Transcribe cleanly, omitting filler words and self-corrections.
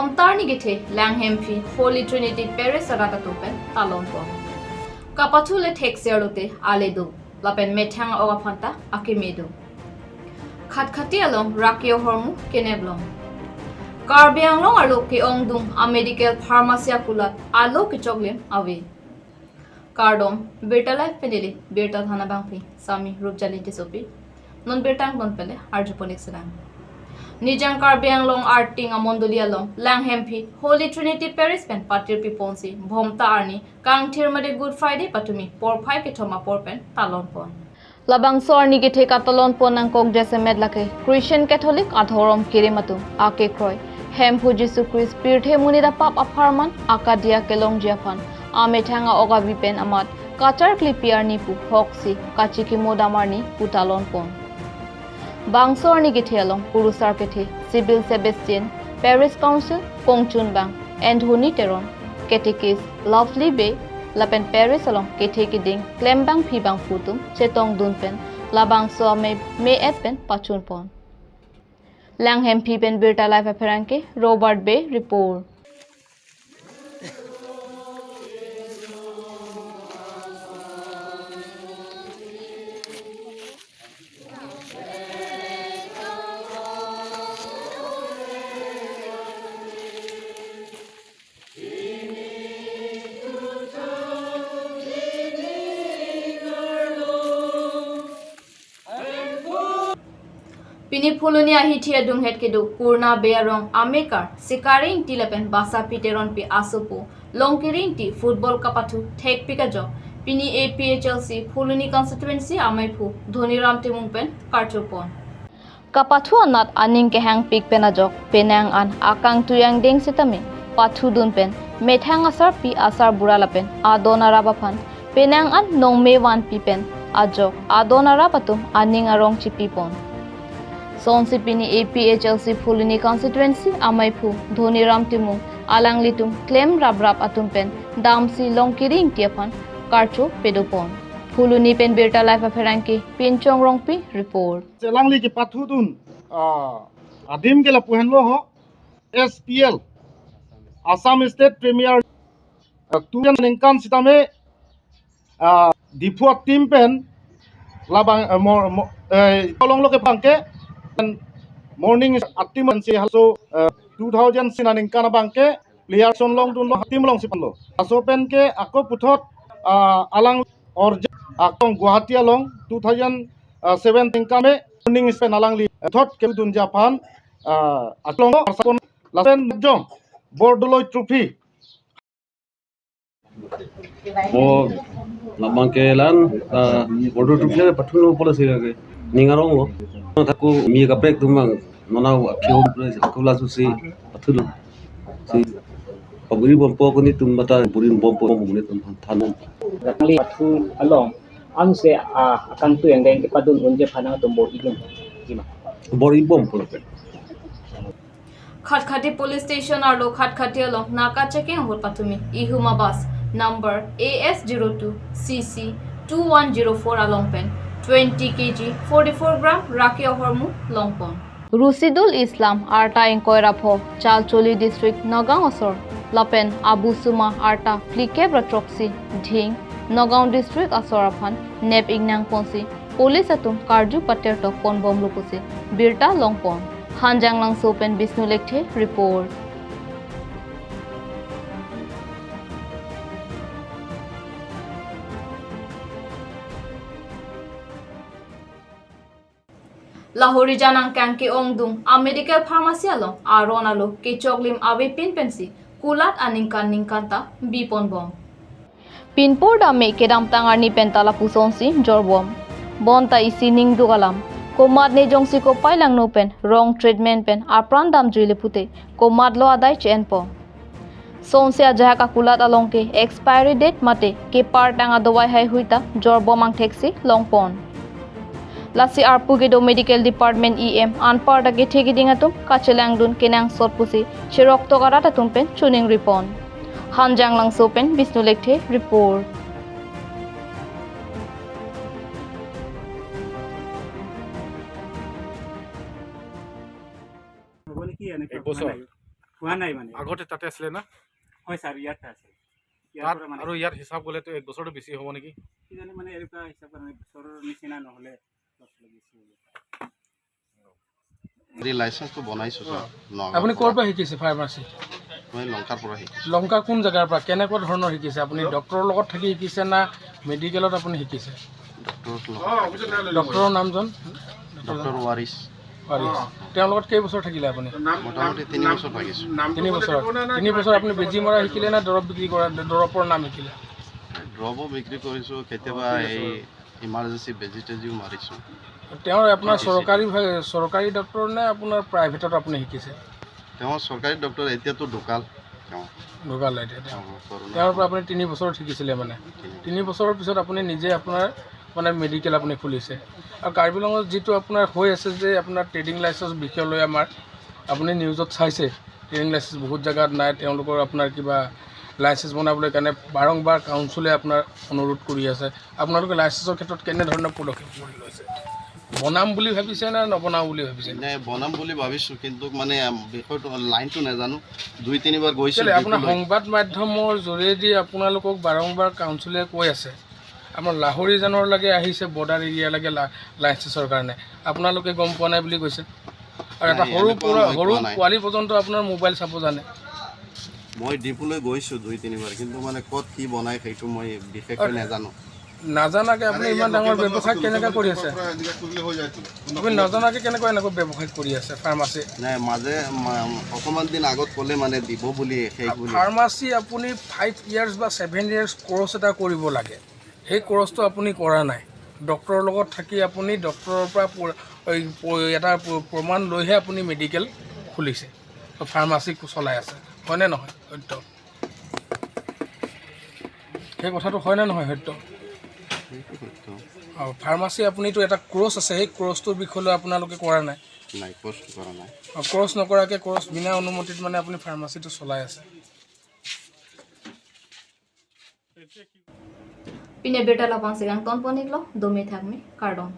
Bhomta arni kethe Langhemphi Holy Trinity parish arat atum talon po. Kapathu le thek serote aledu lapen methang oga phanta akimedu. Khatkhati along rakio hormu keneblong. Karbiang long alo ke ongdung a medical pharmacy akulat alo ke choglem awe. Kardom beta life penili beta thana bangpi sami rupjali tisopi non betang non pele arjuponik sedang. Nijang Karbiang long arting amondolia long Langhemphi Holy Trinity parish pen patir piponsi Bhomta arni kang thirmade Good Friday patumi por phai ke thoma por pen talon pon. Labang sorni ke theka talon pon ang kok jese medlake Christian Catholic adhorom kirimatu ake kroy Hemphu Jesu Christ pirthe munida pap apharman akadia kelong jiafan ame thanga oga vipen amat kachar klipiar ni pu hoksi kachiki modamarni putalon pon. Bangsor ni kethe along Purusar kethe Civil Sebastian Parish Council Kongchun Bang Anthony Teron Ketekis Lovely Bay Lapen Parish along kethe kiding Klembang Phibang Futum Chetong Dunpen Labang so me etpen pachun pon. Langhemphi pen Birta Life Apperanke Robert Bay report. Pini puluni ahi thia dung het kedu kurna bearong amekar sikaring tilapen basa piteron pi asupu longkiring ti football kapathu thek pikajo pini APHLC puluni constituency amaipu dhoniram timungpen karchopon kapathu anat aning ke hang pik penajok penang an akang tuyang deng sitame pathu dunpen methang asar pi asar buralapen adona rabaphan penang an nongme wan pipen ajok adona rabatum aning arong chipipon. Sonsi pini APHLC Puluni constituency amaipu Dhoniram Timung Alang Litum claim rabrap atumpen damsi longkiring tiapan karcho pedopon Puluni pen Birta Life Apperanki Pinchong Rongpi report. Selangli ki pathudun adim ke la puhenlo ho SPL Assam State Premier tuyan ningkan sitame dipuat tim pen labang tolong lo ke bangke morning atim si haso 2000 sinaning kana bangke player son long dun lo atim long sipan lo aso pen ke ako puthot alang or akong Guwahati along 2007 tingkame morning spen alang li thot ke dun Japan atlong asakon lasen jong bordoloi trophy o labang kelan bordo trophy pathuno policy lage ningarong lo taku mi ka break tumang nona akhio akula susi pathuno si paburi bompo kuni tumbata burin bompo mumne tum thanon Rakli pathu along anse akan tu yang deng padun unje phanang tumbo igin gima bori bompo pe Khatkhati police station arlo Khatkhati along naka checking hol pathumi ihuma bus number AS02 CC 2104 along pen 20 kg 44 gram rakio hormu longpon Rusidul Islam Arta Inkoirapho Chalcholi district Nagaon Asor Lapen Abu Suma Arta Flike Bratroxi Dhing Nagaon district Asoraphan Nep Ignang Ponsi Police atum Karju Pater Tok Pon Bom Lupusi Birta Longpon Hanjang Lang Sopen Bisnu Lekhe report. Lahori janang kangke ongdung a medical pharmacy along aron alo ke choglim awe pin pensi kulat aningkan ningkanta bipon bom pinpor da me kedam tangarni pentala pusonsi jorbom bonta isi ning dugalam komad ne jongsi ko pailang no pen wrong treatment pen apran dam juile pute komad lo adai chen po sonse ajaha ka kulat along ke expiry date mate ke partanga dawai hai huita jorbom ang thexi longpon Lasi Arpugedo Medical Department EM Anpar dagi thegi dingatum Kachelangdun Kenang Sotpusi Chirok Tokarata Tumpen Chuning Ripon Hanjang Lang Sopen Bisnu Lekhe report. হোৱা নাই মানে আগতে তাতে আছিলে না হয় sir ইয়াতে আছে তাত আৰু ইয়াৰ হিচাপ গ'লেতো 1 বছৰটো বেছি হ'ব নেকি কিজানি মানে এনেকুৱা হিচাপ মানে বছৰৰ নিচিনা নহ'লে বেছি হ'ব লাইসেন্সটো বনাইছো স্যাৰ আপুনি ক'ৰ পৰা শিকিছে ফাৰ্মাচী মই লংকাৰ পৰা শিকিছো লংকা কোন জেগাৰ পৰা কেনেকুৱা ধৰণৰ শিকিছে আপুনি ডক্টৰৰ লগত থাকি শিকিছে না মেডিকেলত আপুনি শিকিছে ডক্টৰৰ নামজন ডক্টৰ ৱাৰিছ তেওঁৰ লগত কেইবছৰ থাকিলে আপুনি মোটামুটি 3 বছৰ থাকিছো 3 বছৰ আপুনি বেজী মৰা শিকিলে না দৰৱ বিক্ৰী কৰা দৰৱৰ নাম শিকিলে ড্ৰপো বিক্ৰী কৰিছো কেতিয়াবা এই ইমাৰ্জেঞ্চি ভেজিটেজিও মাৰিছো তেওঁৰ আপোনাৰ চৰকাৰী ডক্টৰ নে আপোনাৰ প্ৰাইভেটত আপুনি শিকিছে তেওঁ চৰকাৰী ডক্টৰ এতিয়াতো ঢুকালে এতিয়া তেওঁৰ পৰা আপুনি 3 বছৰ শিকিছিলে মানে 3 বছৰৰ পিছত আপুনি নিজে আপোনাৰ মানে মেডিকেল আপুনি খুলিছে আৰু কাৰ্বি আংলঙত যিটো আপোনাৰ হৈ আছে যে আপোনাৰ ট্ৰেডিং লাইচেন্স বিষয়লৈ আমাৰ আপুনি নিউজত চাইছে ট্ৰেডিং লাইচেন্স বহুত জেগাত নাই তেওঁলোকৰ আপোনাৰ কিবা লাইচেন্স বনাবলৈ কাৰণে বাৰম্বাৰ কাউন্সিলে আপোনাৰ অনুৰোধ কৰি আছে আপোনালোকে লাইচেন্সৰ ক্ষেত্ৰত কেনেধৰণৰ পদক্ষেপ কৰি লৈছে বনাম বুলি ভাবিছে না নবনাও বুলি ভাবিছে নাই বনাম বুলি ভাবিছো কিন্তু মানে বিষয়টো লাইনটো নাজানো 2-3 বাৰ গৈছিল আপোনাৰ সংবাদ মাধ্যমৰ জৰিয়তে আপোনালোকক বাৰম্বাৰ কাউন্সিলে কৈ আছে আমাৰ লাহোৰী জানৰ লাগে আহিছে বৰ্ডাৰ এৰিয়া লাগে লাইচেন্সৰ কাৰণে আপোনালোকে গম পোৱা নাই বুলি কৈছে আৰু এটা সৰু পোৱালি পৰ্যন্ত আপোনাৰ মোবাইল চাব জানে মই ডিপুলৈ গৈছো 2-3 বাৰ কিন্তু মানে ক'ত কি বনাই সেইটো মই বিশেষকৈ নাজানো নাজানাকে আপুনি ইমান ডাঙৰ ব্যৱসায় কেনেকৈ কৰি আছে আপুনি নজনাকে কেনেকৈ এনেকৈ ব্যৱসায় কৰি আছে ফাৰ্মাচী নাই মাজে অকণমান দিন আগত ক'লে মানে দিব বুলি ফাৰ্মাচী আপুনি 5 ইয়াৰ্ছ বা 7 ইয়াৰ্ছ কোৰ্চ এটা কৰিব লাগে সেই কোৰ্চটো আপুনি কৰা নাই ডক্টৰৰ লগত থাকি আপুনি ডক্টৰৰ পৰা এটা প্ৰমাণ লৈহে আপুনি মেডিকেল খুলিছে ফাৰ্মাচী চলাই আছে হয়নে নহয় সত্য সেই কথাটো হয়নে নহয় সত্য ফাৰ্মাচী আপুনিতো এটা কোৰ্চ আছে সেই কোৰ্চটোৰ বিষয়লৈ আপোনালোকে কৰা নাই কোৰ্চ নকৰাকৈ কোৰ্চ বিনা অনুমতিত মানে আপুনি ফাৰ্মাচীটো চলাই আছে Pine beta la pansigang ton poniglo, dumi thagmi, cardon.